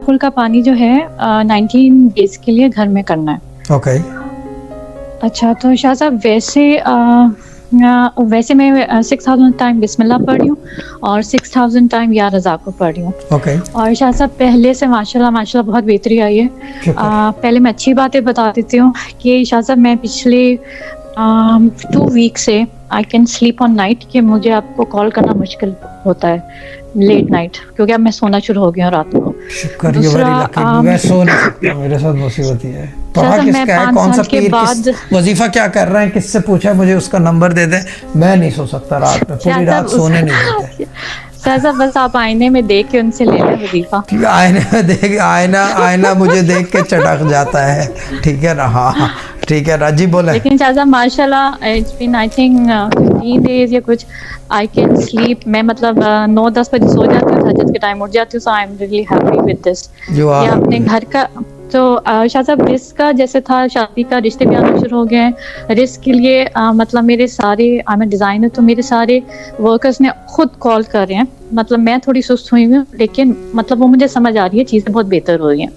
कुल का पानी जो है 19 डेज के लिए घर में करना है। ओके। अच्छा, तो शाह साहब वैसे मैं 6000 टाइम बिस्मिल्लाह पढ़ रही हूँ और 6000 टाइम या रज़ा को पढ़ रही हूँ। ओके। और शाह साहब पहले से माशाल्लाह बहुत बेहतरी आई है। पहले मैं अच्छी बातें बता देती हूँ कि शाह साहब मैं पिछले 2 वीक से I can sleep on night, कि मुझे आपको कॉल करना मुश्किल होता है लेट नाइट, क्योंकि अब मैं सोना शुरू हो गया हूँ रात को। शुक्र, यू वेरी लकी। मैं सो नहीं सकता, मेरे साथ मुसीबत ही है। पढ़ा किसका है, कौन सा पीर, किस वजीफा क्या कर रहे हैं, किससे पूछा, मुझे उसका नंबर दे दें। मैं नहीं सो सकता रात में, पूरी रात सोने नहीं देते। शाह बस आप आईने में देख के उनसे ले लें वजीफा। आईने में देख, आईना मुझे देख के चटक जाता है। ठीक है ना? हाँ ठीक है ना जी, बोले। लेकिन शाह माशाल्लाह it's been I think 15 days या कुछ, आई कैन स्लीप। मैं मतलब 9-10 बजे सो जाती हूँ, तहज्जुद के टाइम उठ जाती हूँ। So I am really happy with this. ये अपने घर का तो शाह साहब रिस्क का जैसे था, शादी का रिश्ते भी आना शुरू हो गए हैं। रिस्क के लिए मतलब मेरे सारे, आई एम डिज़ाइनर, तो मेरे सारे वर्कर्स ने खुद कॉल कर रहे हैं। मतलब मैं थोड़ी सुस्त हुई हूँ, लेकिन मतलब वो मुझे समझ आ रही है, चीज़ें बहुत बेहतर हो रही हैं।